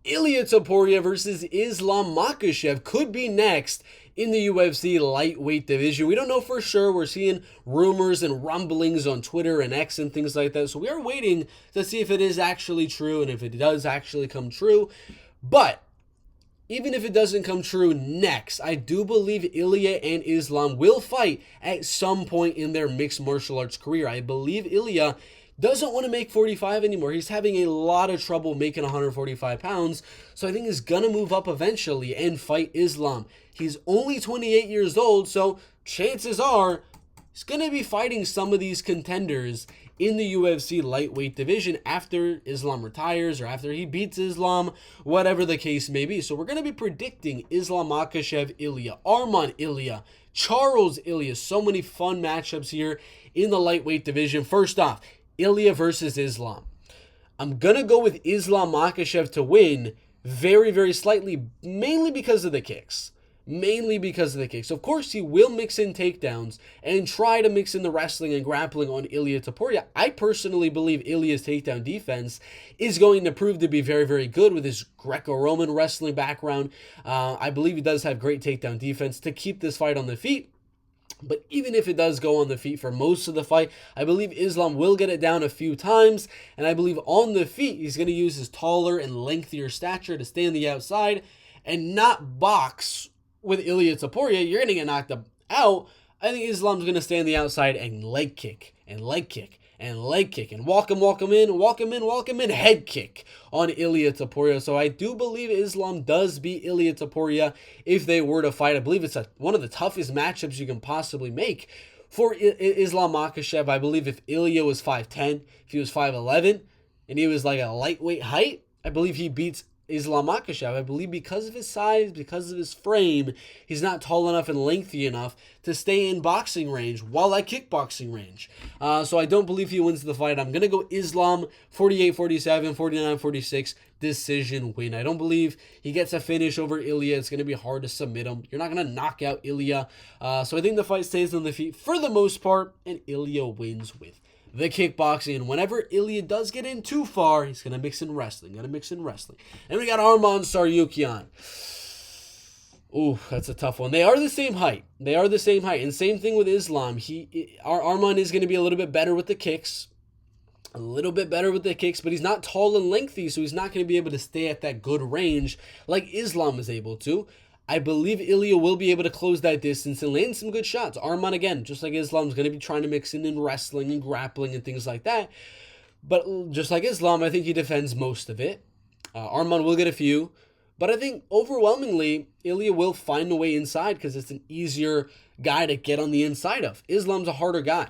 Ilia Topuria versus Islam Makhachev could be next in the UFC lightweight division. We don't know for sure. We're seeing rumors and rumblings on Twitter and X and things like that. So we are waiting to see if it is actually true and if it does actually come true. But even if it doesn't come true next, I do believe Ilia and Islam will fight at some point in their mixed martial arts career. I believe Ilia doesn't want to make 45 anymore. He's having a lot of trouble making 145 pounds. So I think he's going to move up eventually and fight Islam. He's only 28 years old, so chances are he's going to be fighting some of these contenders in the UFC lightweight division after Islam retires or after he beats Islam, whatever the case may be. So we're going to be predicting Islam Makhachev, Ilia, Arman, Ilia, Charles, Ilia. So many fun matchups here in the lightweight division. First off, Ilia versus Islam. I'm going to go with Islam Makhachev to win very, very slightly, mainly because of the kicks. Of course, he will mix in takedowns and try to mix in the wrestling and grappling on Ilia Topuria. I personally believe Ilia's takedown defense is going to prove to be very, very good with his Greco-Roman wrestling background. I believe he does have great takedown defense to keep this fight on the feet. But even if it does go on the feet for most of the fight, I believe Islam will get it down a few times. And I believe on the feet, he's going to use his taller and lengthier stature to stay on the outside and not box with Ilia Topuria. You're going to get knocked out. I think Islam's going to stay on the outside and leg kick and leg kick and leg kick and walk him in, head kick on Ilia Topuria. So I do believe Islam does beat Ilia Topuria if they were to fight. I believe it's one of the toughest matchups you can possibly make for Islam Makhachev. I believe if Ilia was 5'10", if he was 5'11", and he was like a lightweight height, I believe he beats Islam Makhachev. I believe because of his size, because of his frame, he's not tall enough and lengthy enough to stay in boxing range while at kickboxing range. So I don't believe he wins the fight. I'm going to go Islam 48-47, 49-46 decision win. I don't believe he gets a finish over Ilia. It's going to be hard to submit him. You're not going to knock out Ilia. So I think the fight stays on the feet for the most part, and Ilia wins with the kickboxing. And whenever Ilia does get in too far, he's going to mix in wrestling. And we got Arman Tsarukyan. Ooh, that's a tough one. They are the same height. And same thing with Islam. Arman is going to be a little bit better with the kicks. But he's not tall and lengthy, so he's not going to be able to stay at that good range like Islam is able to. I believe Ilia will be able to close that distance and land some good shots. Arman, again, just like Islam, is going to be trying to mix in wrestling and grappling and things like that. But just like Islam, I think he defends most of it. Arman will get a few. But I think overwhelmingly, Ilia will find a way inside because it's an easier guy to get on the inside of. Islam's a harder guy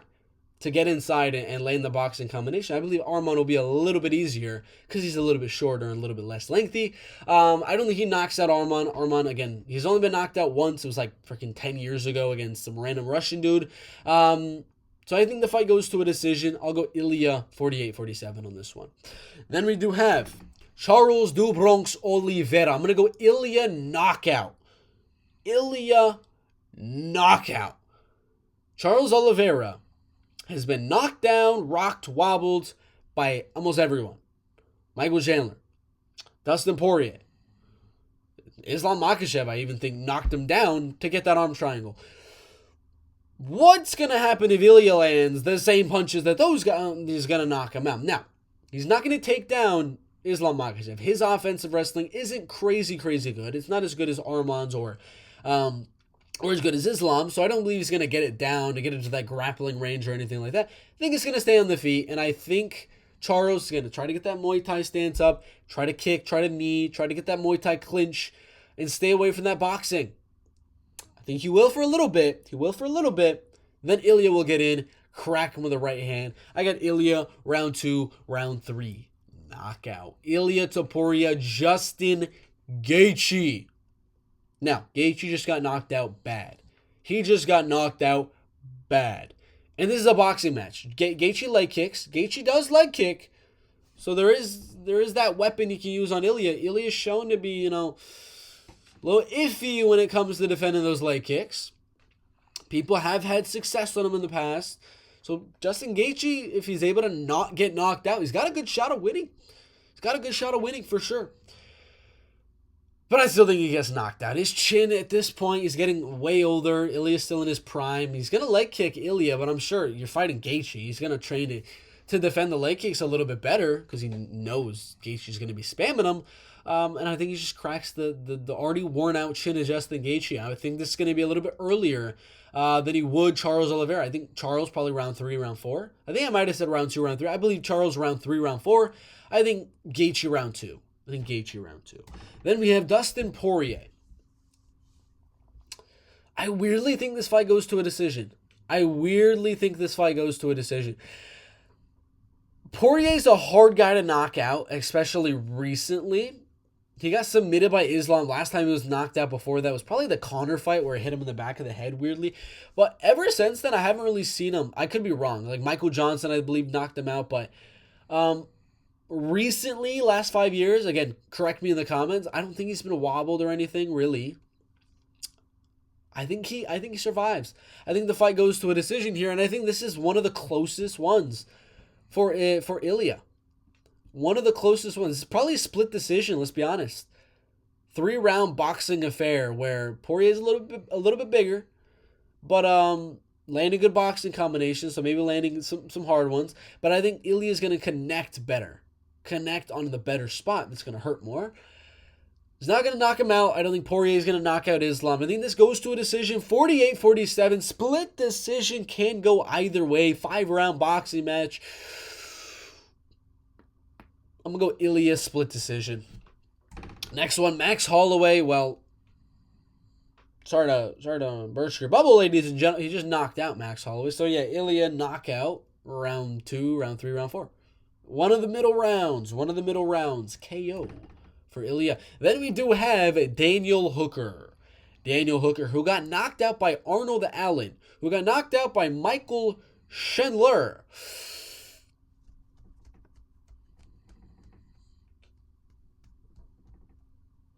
to get inside and land the boxing combination. I believe Arman will be a little bit easier because he's a little bit shorter and a little bit less lengthy. I don't think he knocks out Arman. Arman, again, he's only been knocked out once. It was like freaking 10 years ago against some random Russian dude. So I think the fight goes to a decision. I'll go Ilia 48-47 on this one. Then we do have Charles do Bronx Oliveira. I'm going to go Ilia knockout. Charles Oliveira has been knocked down, rocked, wobbled by almost everyone. Michael Chandler, Dustin Poirier, Islam Makhachev, I even think, knocked him down to get that arm triangle. What's going to happen if Ilia lands the same punches that those guys? He's going to knock him out. Now, he's not going to take down Islam Makhachev. His offensive wrestling isn't crazy good. It's not as good as Arman's or as good as Islam, so I don't believe he's going to get it down to get into that grappling range or anything like that. I think he's going to stay on the feet, and I think Charles is going to try to get that Muay Thai stance up, try to kick, try to knee, try to get that Muay Thai clinch, and stay away from that boxing. I think he will for a little bit. Then Ilia will get in, crack him with the right hand. I got Ilia round 2, round 3. Knockout. Ilia Topuria, Justin Gaethje. Now, Gaethje just got knocked out bad. And this is a boxing match. Gaethje leg kicks. Gaethje does leg kick. So there is that weapon you can use on Ilia. Ilia is shown to be, a little iffy when it comes to defending those leg kicks. People have had success on him in the past. So Justin Gaethje, if he's able to not get knocked out, he's got a good shot of winning. For sure. But I still think he gets knocked out. His chin at this point, he's getting way older. Ilia's still in his prime. He's going to leg kick Ilia, but I'm sure you're fighting Gaethje. He's going to train to defend the leg kicks a little bit better because he knows Gaethje's going to be spamming him. And I think he just cracks the already worn out chin of Justin Gaethje. I would think this is going to be a little bit earlier than he would Charles Oliveira. I think Charles probably round 3, round 4. I think I might have said round 2, round 3. I believe Charles round 3, round 4. I think Gaethje round 2. I think Gaethje round 2. Then we have Dustin Poirier. I weirdly think this fight goes to a decision. Poirier's a hard guy to knock out, especially recently. He got submitted by Islam last time he was knocked out. Before that was probably the Conor fight where it hit him in the back of the head weirdly. But ever since then, I haven't really seen him. I could be wrong. Like Michael Johnson, I believe, knocked him out. But recently, last 5 years, again, correct me in the comments, I don't think he's been wobbled or anything, really. I think he survives. I think the fight goes to a decision here, and I think this is one of the closest ones for Ilia. One of the closest ones. It's probably a split decision, let's be honest. 3-round boxing affair where Poirier is a little bit bigger, but landing good boxing combinations, so maybe landing some hard ones. But I think Ilia is going to connect better. Connect on the better spot. That's going to hurt more. He's not going to knock him out. I don't think Poirier is going to knock out Islam. I think this goes to a decision. 48-47. Split decision can go either way. 5-round boxing match. I'm going to go Ilia split decision. Next one, Max Holloway. Well, sorry to burst your bubble, ladies and gentlemen. He just knocked out Max Holloway. So, yeah, Ilia knockout. Round 2, round 3, round 4. One of the middle rounds. KO for Ilia. Then we do have Daniel Hooker. Who got knocked out by Arnold Allen. Who got knocked out by Michael Chandler.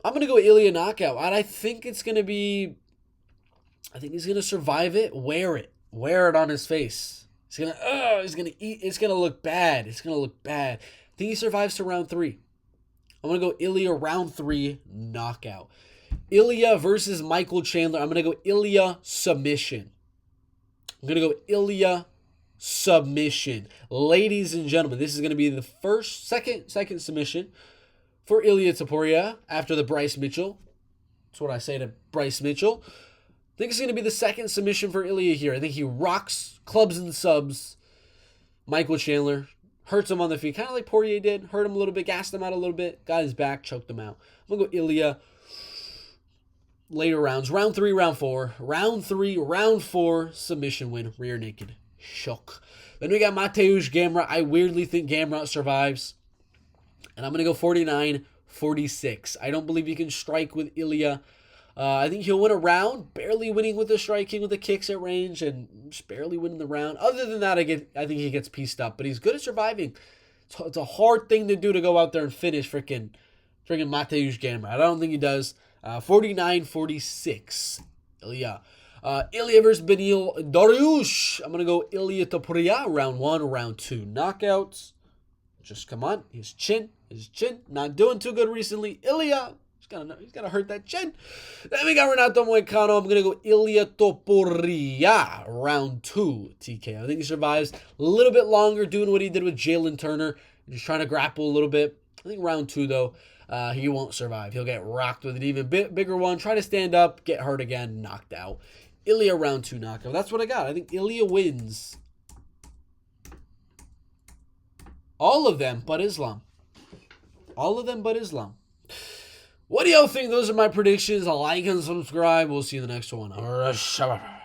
I'm going to go Ilia knockout. And I think it's going to be... I think he's going to survive it. Wear it on his face. He's going to eat. It's going to look bad. I think he survives to round 3. I'm going to go Ilia round 3 knockout. Ilia versus Michael Chandler. I'm going to go Ilia submission. Ladies and gentlemen, this is going to be the second submission for Ilia Topuria after the Bryce Mitchell. That's what I say to Bryce Mitchell. I think it's going to be the second submission for Ilia here. I think he rocks, clubs and subs Michael Chandler. Hurts him on the feet, kind of like Poirier did. Hurt him a little bit, gassed him out a little bit. Got his back, choked him out. I'm going to go Ilia. Later rounds. Round 3, round 4. Round 3, round 4. Submission win. Rear naked. Shock. Then we got Mateusz Gamrot. I weirdly think Gamrot survives. And I'm going to go 49-46. I don't believe you can strike with Ilia. I think he'll win a round, barely winning with the striking, with the kicks at range, and just barely winning the round. Other than that, I think he gets pieced up. But he's good at surviving. It's a hard thing to do to go out there and finish freaking Mateusz Gamrot. I don't think he does. 49-46. Ilia. Ilia versus Beneil Dariush. I'm going to go Ilia Topuria. Round 1, round 2. Knockouts. Just come on. His chin. Not doing too good recently. Ilia. He's gonna hurt that chin. Then we got Renato Moicano. I'm gonna go Ilia Topuria. Round 2 TK. I think he survives a little bit longer doing what he did with Jalen Turner. Just trying to grapple a little bit. I think round 2 though, he won't survive. He'll get rocked with an even bigger one. Try to stand up, get hurt again, knocked out. Ilia round 2 knockout. That's what I got. I think Ilia wins. All of them but Islam. What do y'all think? Those are my predictions. Like and subscribe. We'll see you in the next one.